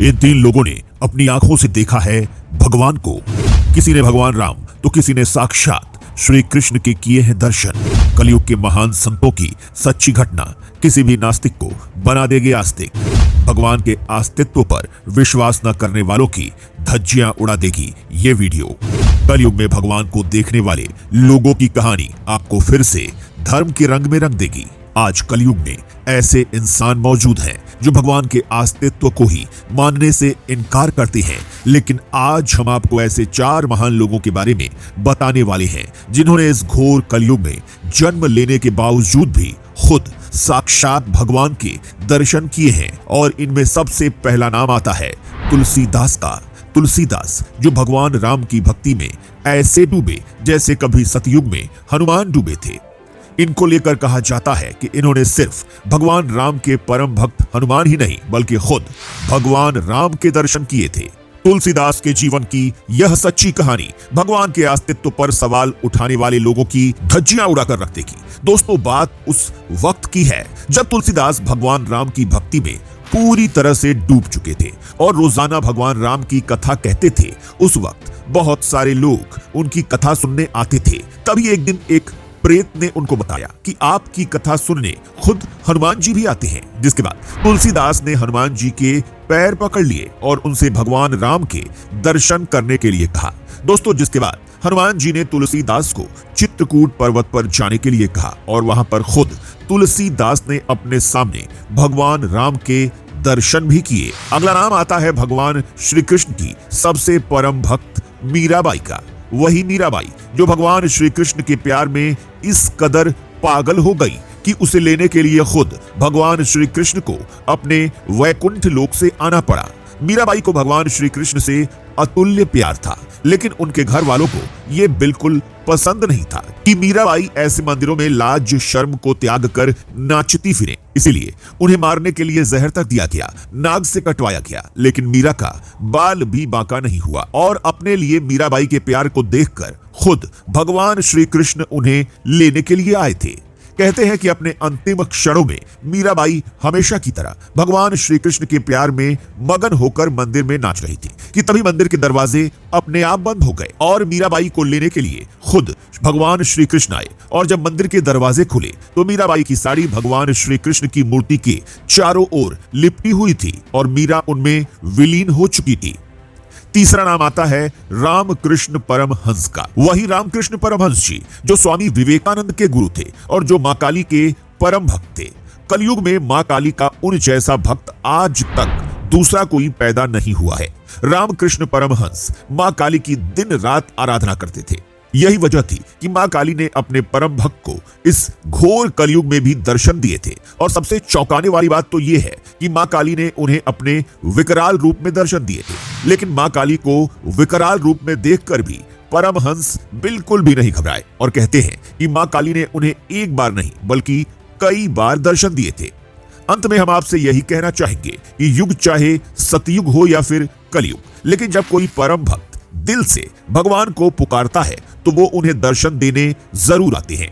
इन 3 लोगों ने अपनी आंखों से देखा है भगवान को। किसी ने भगवान राम तो किसी ने साक्षात श्री कृष्ण के किए हैं दर्शन। कलयुग के महान संतों की सच्ची घटना किसी भी नास्तिक को बना देगी आस्तिक। भगवान के अस्तित्व पर विश्वास न करने वालों की धज्जियां उड़ा देगी ये वीडियो। कलयुग में भगवान को देखने वाले लोगों की कहानी आपको फिर से धर्म के रंग में रंग देगी। आज कलयुग में ऐसे इंसान मौजूद हैं जो भगवान के अस्तित्व को ही मानने से इनकार करते हैं, लेकिन आज हम आपको ऐसे 4 महान लोगों के बारे में बताने वाले हैं जिन्होंने इस घोर कलयुग में जन्म लेने के बावजूद भी खुद साक्षात भगवान के दर्शन किए हैं। और इनमें सबसे पहला नाम आता है तुलसीदास का। तुलसीदास जो भगवान राम की भक्ति में ऐसे डूबे जैसे कभी सतयुग में हनुमान डूबे थे। इनको लेकर कहा जाता है कि इन्होंने सिर्फ भगवान राम के परम भक्त हनुमान ही नहीं बल्कि खुद भगवान राम के दर्शन किए थे। तुलसीदास के जीवन की यह सच्ची कहानी भगवान के अस्तित्व पर सवाल उठाने वाले लोगों की धज्जियां उड़ाकर रख देगी। दोस्तों, बात उस वक्त की है जब तुलसीदास भगवान राम की भक्ति में पूरी तरह से डूब चुके थे और रोजाना भगवान राम की कथा कहते थे। उस वक्त बहुत सारे लोग उनकी कथा सुनने आते थे। तभी एक दिन एक प्रेत ने उनको बताया कि आपकी कथा सुनने खुद हनुमान जी भी आते हैं। जिसके बाद तुलसीदास ने हनुमान जी के पैर पकड़ लिए और उनसे भगवान राम के दर्शन करने के लिए कहा। दोस्तों, जिसके बाद हनुमान जी ने तुलसीदास को चित्रकूट पर्वत पर जाने के लिए कहा और वहां पर खुद तुलसीदास ने अपने सामने भगवान राम के दर्शन भी किए। अगला नाम आता है भगवान श्री कृष्ण की सबसे परम भक्त मीराबाई का। वही मीराबाई जो भगवान श्री कृष्ण के प्यार में इस कदर पागल हो गई कि उसे लेने के लिए खुद भगवान श्री कृष्ण को अपने वैकुंठ लोक से आना पड़ा। मीराबाई को भगवान श्री कृष्ण से अतुल्य प्यार था, लेकिन उनके घर वालों को यह बिल्कुल पसंद नहीं था कि मीराबाई ऐसे मंदिरों में लाज शर्म को त्याग कर नाचती फिरे। इसीलिए उन्हें मारने के लिए जहर तक दिया गया, नाग से कटवाया गया, लेकिन मीरा का बाल भी बांका नहीं हुआ। और अपने लिए मीराबाई के प्यार को देखकर खुद भगवान श्री कृष्ण उन्हें लेने के लिए आए थे। कहते हैं कि अपने अंतिम क्षणों में मीराबाई हमेशा की तरह भगवान श्री कृष्ण के प्यार में मगन होकर मंदिर में नाच रही थी कि तभी मंदिर के दरवाजे अपने आप बंद हो गए और मीराबाई को लेने के लिए खुद भगवान श्री कृष्ण आए। और जब मंदिर के दरवाजे खुले तो मीराबाई की साड़ी भगवान श्री कृष्ण की मूर्ति के चारों ओर लिपटी हुई थी और मीरा उनमें विलीन हो चुकी थी। तीसरा नाम आता है रामकृष्ण परमहंस का। वही रामकृष्ण परमहंस जी जो स्वामी विवेकानंद के गुरु थे और जो मां काली के परम भक्त थे। कलयुग में मां काली का उन जैसा भक्त आज तक दूसरा कोई पैदा नहीं हुआ है। रामकृष्ण परमहंस मां काली की दिन रात आराधना करते थे। यही वजह थी कि मां काली ने अपने परम भक्त को इस घोर कलयुग में भी दर्शन दिए थे। और सबसे चौंकाने वाली बात तो यह है कि मां काली ने उन्हें अपने विकराल रूप में दर्शन दिए थे, लेकिन मां काली को विकराल रूप में देखकर भी परमहंस बिल्कुल भी नहीं घबराए और कहते हैं कि मां काली ने उन्हें एक बार नहीं बल्कि कई बार दर्शन दिए थे। अंत में हम आपसे यही कहना चाहेंगे कि युग चाहे सतयुग हो या फिर कलयुग, लेकिन जब कोई परम भक्त दिल से भगवान को पुकारता है तो वो उन्हें दर्शन देने जरूर आते हैं।